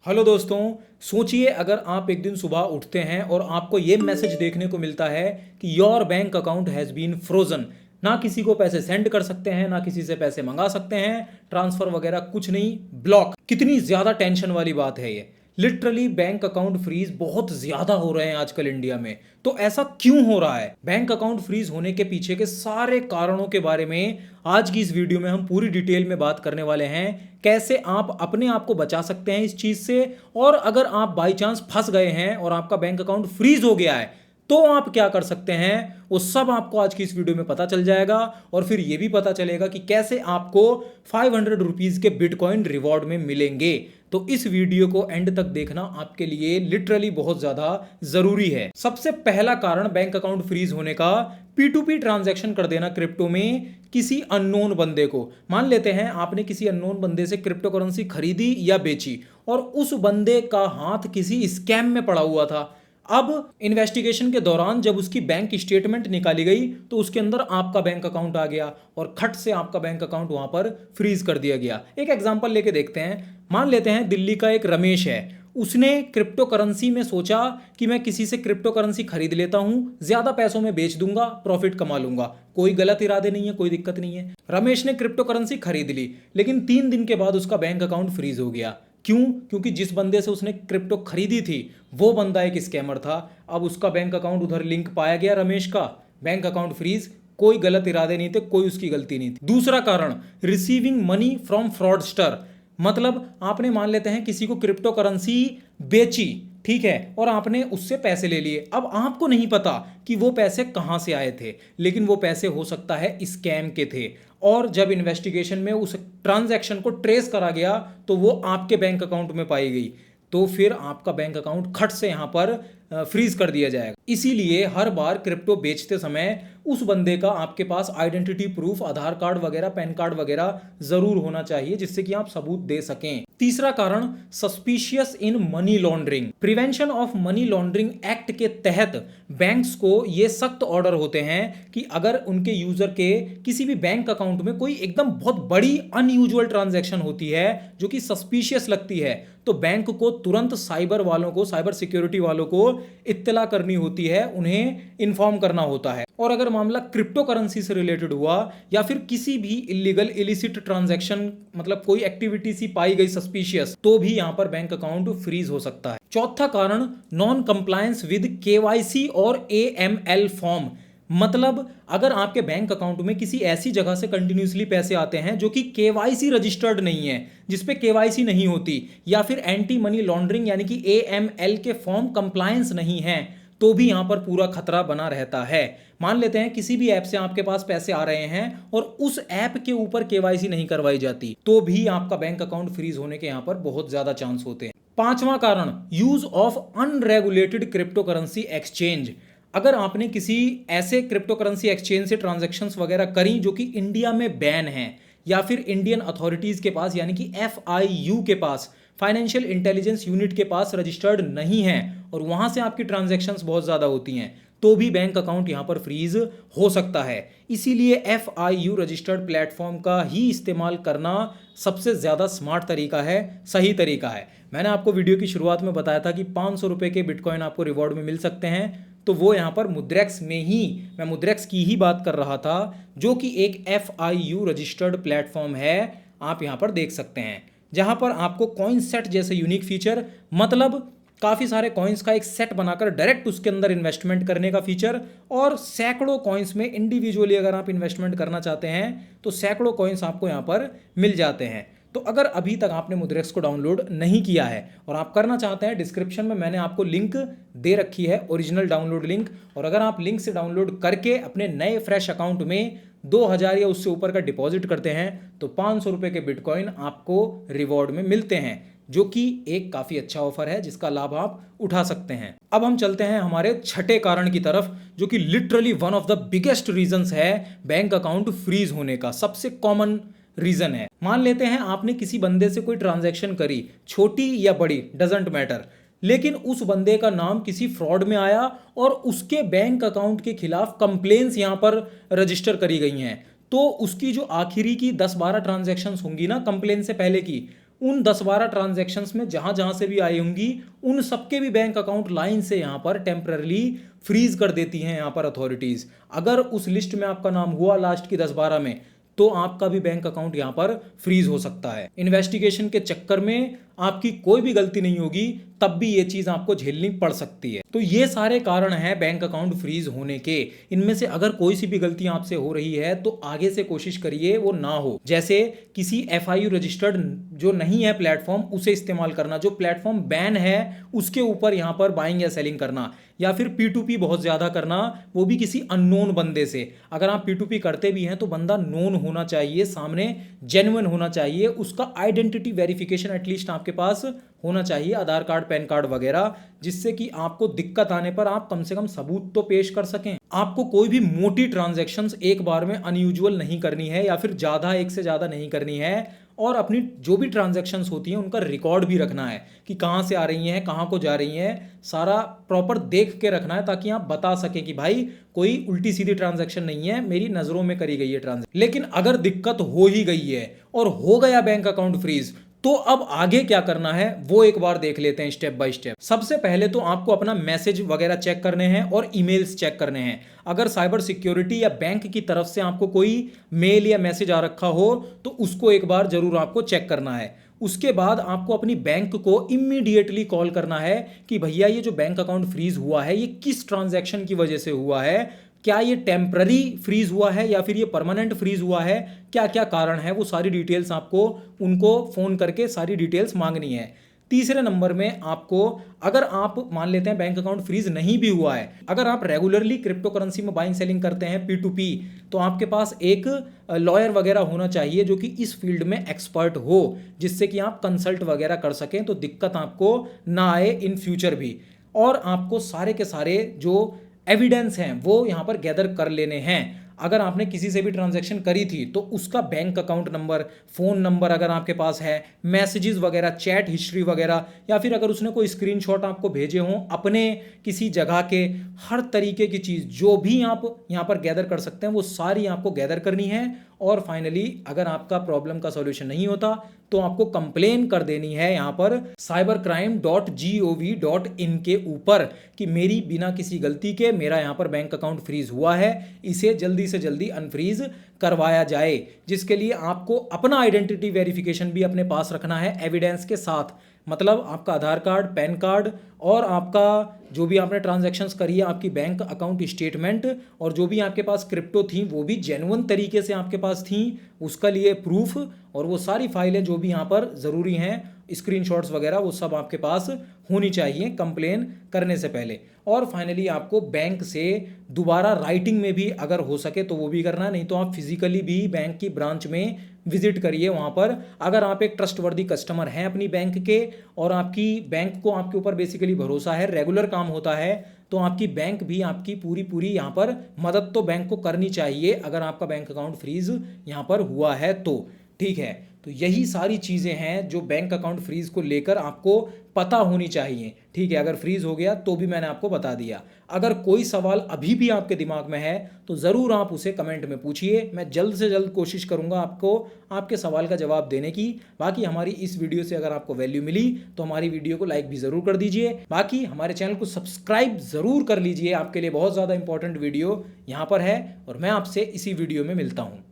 Hello दोस्तों। सोचिए अगर आप एक दिन सुबह उठते हैं और आपको ये मैसेज देखने को मिलता है कि your bank account has been frozen. ना किसी को पैसे सेंड कर सकते हैं, ना किसी से पैसे मंगा सकते हैं, ट्रांसफर वगैरह कुछ नहीं, ब्लॉक। कितनी ज़्यादा टेंशन वाली बात है ये। लिटरली बैंक अकाउंट फ्रीज बहुत ज़्यादा हो रहे हैं आजकल इंडिया में। तो ऐसा क्यों हो रहा है? बैंक अकाउंट फ्रीज होने के पीछे के सारे कारणों के बारे में आज की इस वीडियो में हम पूरी डिटेल में बात करने वाले हैं। कैसे आप अपने आप को बचा सकते हैं इस चीज से, और अगर आप बाई चांस फंस गए हैं और आपका बैंक अकाउंट फ्रीज हो गया है तो आप क्या कर सकते हैं, वो सब आपको आज की इस वीडियो में पता चल जाएगा। और फिर ये भी पता चलेगा कि कैसे आपको 500 रुपीज के बिटकॉइन रिवॉर्ड में मिलेंगे। तो इस वीडियो को एंड तक देखना आपके लिए लिटरली बहुत ज्यादा जरूरी है। सबसे पहला कारण बैंक अकाउंट फ्रीज होने का, P2P ट्रांजैक्शन कर देना क्रिप्टो में किसी अननोन बंदे को। मान लेते हैं आपने किसी अननोन बंदे से क्रिप्टो करेंसी खरीदी या बेची और उस बंदे का हाथ किसी स्कैम में पड़ा हुआ था। अब इन्वेस्टिगेशन के दौरान जब उसकी बैंक स्टेटमेंट निकाली गई तो उसके अंदर आपका बैंक अकाउंट आ गया और खट से आपका बैंक अकाउंट वहां पर फ्रीज कर दिया गया। एक एग्जांपल लेके देखते हैं। मान लेते हैं दिल्ली का एक रमेश है, उसने क्रिप्टो करेंसी में सोचा कि मैं किसी से क्रिप्टो करेंसी खरीद लेता हूं, ज्यादा पैसों में बेच दूंगा, प्रॉफिट कमा लूंगा। कोई गलत इरादे नहीं है, कोई दिक्कत नहीं है। रमेश ने क्रिप्टो करेंसी खरीद ली, लेकिन 3 दिन के बाद उसका बैंक अकाउंट फ्रीज हो गया। क्यों? क्योंकि जिस बंदे से उसने क्रिप्टो खरीदी थी वो बंदा एक स्कैमर था। अब उसका बैंक अकाउंट उधर लिंक पाया गया, रमेश का बैंक अकाउंट फ्रीज। कोई गलत इरादे नहीं थे, कोई उसकी गलती नहीं थी। दूसरा कारण, रिसीविंग मनी फ्रॉम फ्रॉडस्टर। मतलब आपने मान लेते हैं किसी को क्रिप्टो करेंसी बेची, ठीक है, और आपने उससे पैसे ले लिए। अब आपको नहीं पता कि वो पैसे कहां से आए थे, लेकिन वो पैसे हो सकता है स्कैम के थे। और जब इन्वेस्टिगेशन में उस ट्रांजैक्शन को ट्रेस करा गया तो वो आपके बैंक अकाउंट में पाई गई, तो फिर आपका बैंक अकाउंट खट से यहां पर फ्रीज कर दिया जाएगा। इसीलिए हर बार क्रिप्टो बेचते समय उस बंदे का आपके पास आइडेंटिटी प्रूफ, आधार कार्ड वगैरह, पैन कार्ड वगैरह जरूर होना चाहिए, जिससे कि आप सबूत दे सकें। तीसरा कारण, suspicious in money laundering. Prevention of money laundering act के तहत बैंक्स को ये सख्त ऑर्डर होते हैं कि अगर उनके यूजर के किसी भी बैंक अकाउंट में कोई एकदम बहुत बड़ी अनयूजुअल ट्रांजैक्शन होती है जो कि सस्पिशियस लगती है, तो बैंक को तुरंत साइबर वालों को, साइबर सिक्योरिटी वालों को इत्तला करनी होती है, उन्हें इन्फॉर्म करना होता है। और अगर मामला क्रिप्टो करेंसी से रिलेटेड हुआ या फिर किसी भी इलीगल इलिसिट ट्रांजैक्शन, मतलब कोई एक्टिविटी सी पाई गई सस्पिशियस, तो भी यहां पर बैंक अकाउंट फ्रीज हो सकता है। चौथा कारण, नॉन कंप्लायंस विद केवाईसी और AML फॉर्म। मतलब अगर आपके बैंक अकाउंट में किसी ऐसी जगह से कंटिन्यूसली पैसे आते हैं जो कि केवाईसी रजिस्टर्ड नहीं है, जिसपे केवाईसी नहीं होती, या फिर एंटी मनी लॉन्ड्रिंग यानी कि AML के फॉर्म कंप्लायंस नहीं है, तो भी यहां पर पूरा खतरा बना रहता है। मान लेते हैं किसी भी ऐप से आपके पास पैसे आ रहे हैं और उस ऐप के ऊपर केवाईसी नहीं करवाई जाती, तो भी आपका बैंक अकाउंट फ्रीज होने के यहां पर बहुत ज्यादा चांस होते हैं। पांचवा कारण, use of unregulated crypto currency exchange. अगर आपने किसी ऐसे क्रिप्टो करेंसी एक्सचेंज से ट्रांजैक्शंस वगैरह करी जो कि इंडिया में बैन है, या फिर इंडियन अथॉरिटीज के पास यानी कि FIU के पास, फाइनेंशियल इंटेलिजेंस यूनिट के पास रजिस्टर्ड नहीं है, और वहां से आपकी ट्रांजैक्शंस बहुत ज्यादा होती हैं, तो भी बैंक अकाउंट यहां पर फ्रीज हो सकता है। इसीलिए FIU रजिस्टर्ड प्लेटफॉर्म का ही इस्तेमाल करना सबसे ज्यादा स्मार्ट तरीका है, सही तरीका है। मैंने आपको वीडियो की शुरुआत में बताया था कि 500 रुपए के बिटकॉइन आपको रिवॉर्ड में मिल सकते हैं, तो वो यहाँ पर मुद्रेक्स में ही, मैं मुद्रेक्स की ही बात कर रहा था, जो कि एक FIU रजिस्टर्ड प्लेटफॉर्म है। आप यहाँ पर देख सकते हैं जहाँ पर आपको कॉइन सेट जैसे यूनिक फीचर, मतलब काफ़ी सारे कॉइन्स का एक सेट बनाकर डायरेक्ट उसके अंदर इन्वेस्टमेंट करने का फीचर, और सैकड़ों कॉइन्स में इंडिविजुअली अगर आप इन्वेस्टमेंट करना चाहते हैं तो सैकड़ों कॉइन्स आपको यहाँ पर मिल जाते हैं। तो अगर अभी तक आपने मुद्रेक्स को डाउनलोड नहीं किया है और आप करना चाहते हैं, डिस्क्रिप्शन में मैंने आपको लिंक दे रखी है, ओरिजिनल डाउनलोड लिंक, और अगर आप लिंक से डाउनलोड करके अपने नए फ्रेश अकाउंट में 2000 या उससे ऊपर का डिपॉजिट करते हैं तो 500 रुपए के बिटकॉइन आपको रिवॉर्ड में मिलते हैं, जो कि एक काफ़ी अच्छा ऑफर है जिसका लाभ आप उठा सकते हैं। अब हम चलते हैं हमारे छठे कारण की तरफ, जो कि literally one of the biggest reasons है बैंक अकाउंट फ्रीज होने का। सबसे कॉमन रीजन है, मान लेते हैं आपने किसी बंदे से कोई ट्रांजैक्शन करी, छोटी या बड़ी डजंट मैटर, लेकिन उस बंदे का नाम किसी फ्रॉड में आया और उसके बैंक अकाउंट के खिलाफ कंप्लेंट्स यहां पर रजिस्टर करी गई हैं, तो उसकी जो आखिरी की 10-12 ट्रांजैक्शंस होंगी ना कंप्लेन से पहले की, उन 10-12 ट्रांजैक्शंस में जहां जहां से भी आई होंगी उन सबके भी बैंक अकाउंट लाइन से यहां पर टेम्पररी फ्रीज कर देती हैं यहां पर अथॉरिटीज। अगर उस लिस्ट में आपका नाम हुआ लास्ट की 10-12 में, तो आपका भी बैंक अकाउंट यहां पर फ्रीज हो सकता है। इन्वेस्टिगेशन के चक्कर में आपकी कोई भी गलती नहीं होगी, तब भी ये चीज आपको झेलनी पड़ सकती है। तो ये सारे कारण हैं बैंक अकाउंट फ्रीज होने के। इनमें से अगर कोई सी भी गलती आपसे हो रही है तो आगे से कोशिश करिए वो ना हो। जैसे किसी FIU रजिस्टर्ड जो नहीं है प्लेटफॉर्म, उसे इस्तेमाल करना। जो प्लेटफॉर्म बैन है उसके ऊपर यहां पर बाइंग या सेलिंग करना, या फिर P2P बहुत ज्यादा करना, वो भी किसी अननोन बंदे से। अगर आप P2P करते भी हैं तो बंदा नोन होना चाहिए, सामने जेन्युइन होना चाहिए, उसका आइडेंटिटी वेरिफिकेशन एटलीस्ट आपके पास होना चाहिए, आधार कार्ड, पैन कार्ड वगैरह, जिससे कि आपको दिक्कत आने पर आप कम से कम सबूत तो पेश कर सकें। आपको कोई भी मोटी ट्रांजैक्शंस एक बार में अनयूजुअल नहीं करनी है, या फिर ज्यादा, एक से ज्यादा नहीं करनी है। और अपनी जो भी ट्रांजैक्शंस होती हैं उनका रिकॉर्ड भी रखना है कि कहाँ से आ रही हैं, कहाँ को जा रही हैं, सारा प्रॉपर देख के रखना है, ताकि आप बता सकें कि भाई कोई उल्टी सीधी ट्रांजैक्शन नहीं है, मेरी नजरों में करी गई है ट्रांजैक्शन। लेकिन अगर दिक्कत हो ही गई है और हो गया बैंक अकाउंट फ्रीज, तो अब आगे क्या करना है वो एक बार देख लेते हैं स्टेप बाय स्टेप। सबसे पहले तो आपको अपना मैसेज वगैरह चेक करने हैं और ईमेल्स चेक करने हैं। अगर साइबर सिक्योरिटी या बैंक की तरफ से आपको कोई मेल या मैसेज आ रखा हो तो उसको एक बार जरूर आपको चेक करना है। उसके बाद आपको अपनी बैंक को इमीडिएटली कॉल करना है कि भैया ये जो बैंक अकाउंट फ्रीज हुआ है ये किस ट्रांजैक्शन की वजह से हुआ है, क्या ये टेम्पररी फ्रीज हुआ है या फिर ये परमानेंट फ्रीज हुआ है, क्या क्या कारण है, वो सारी डिटेल्स आपको उनको फोन करके सारी डिटेल्स मांगनी है। तीसरे नंबर में आपको, अगर आप मान लेते हैं बैंक अकाउंट फ्रीज नहीं भी हुआ है, अगर आप रेगुलरली क्रिप्टो करेंसी में बाइंग सेलिंग करते हैं P2P, तो आपके पास एक लॉयर वगैरह होना चाहिए जो कि इस फील्ड में एक्सपर्ट हो, जिससे कि आप कंसल्ट वगैरह कर सकें, तो दिक्कत आपको ना आए इन फ्यूचर भी। और आपको सारे के सारे जो एविडेंस हैं वो यहाँ पर गैदर कर लेने हैं। अगर आपने किसी से भी ट्रांजैक्शन करी थी तो उसका bank account number, phone number अगर आपके पास है, मैसेजेस वगैरह, चैट हिस्ट्री वगैरह, या फिर अगर उसने कोई स्क्रीनशॉट आपको भेजे हों अपने किसी जगह के, हर तरीके की चीज़ जो भी आप यहाँ पर गैदर कर सकते हैं वो सारी आपको गैदर करनी है। और फाइनली अगर आपका प्रॉब्लम का सॉल्यूशन नहीं होता तो आपको कंप्लेन कर देनी है यहाँ पर cybercrime.gov.in के ऊपर कि मेरी बिना किसी गलती के मेरा यहाँ पर बैंक अकाउंट फ्रीज हुआ है, इसे जल्दी से जल्दी अनफ्रीज करवाया जाए। जिसके लिए आपको अपना आइडेंटिटी वेरिफिकेशन भी अपने पास रखना है एविडेंस के साथ, मतलब आपका आधार कार्ड, पैन कार्ड, और आपका जो भी आपने ट्रांजैक्शंस करी है, आपकी बैंक अकाउंट स्टेटमेंट, और जो भी आपके पास क्रिप्टो थी वो भी जेन्युइन तरीके से आपके पास थी, उसका लिए प्रूफ, और वो सारी फाइलें जो भी यहाँ पर ज़रूरी हैं, स्क्रीनशॉट्स वगैरह, वो सब आपके पास होनी चाहिए कंप्लेन करने से पहले। और फाइनली आपको बैंक से दोबारा राइटिंग में भी अगर हो सके तो वो भी करना, नहीं तो आप फिजिकली भी बैंक की ब्रांच में विजिट करिए। वहाँ पर अगर आप एक ट्रस्टवर्दी कस्टमर हैं अपनी बैंक के, और आपकी बैंक को आपके ऊपर बेसिकली भरोसा है, रेगुलर काम होता है, तो आपकी बैंक भी आपकी पूरी पूरी यहाँ पर मदद तो बैंक को करनी चाहिए अगर आपका बैंक अकाउंट फ्रीज यहाँ पर हुआ है तो। ठीक है, तो यही सारी चीज़ें हैं जो बैंक अकाउंट फ्रीज को लेकर आपको पता होनी चाहिए। ठीक है, अगर फ्रीज हो गया तो भी मैंने आपको बता दिया। अगर कोई सवाल अभी भी आपके दिमाग में है तो ज़रूर आप उसे कमेंट में पूछिए, मैं जल्द से जल्द कोशिश करूंगा आपको आपके सवाल का जवाब देने की। बाकी हमारी इस वीडियो से अगर आपको वैल्यू मिली तो हमारी वीडियो को लाइक भी ज़रूर कर दीजिए। बाकी हमारे चैनल को सब्सक्राइब ज़रूर कर लीजिए, आपके लिए बहुत ज़्यादा इंपॉर्टेंट वीडियो यहाँ पर है, और मैं आपसे इसी वीडियो में मिलता हूँ।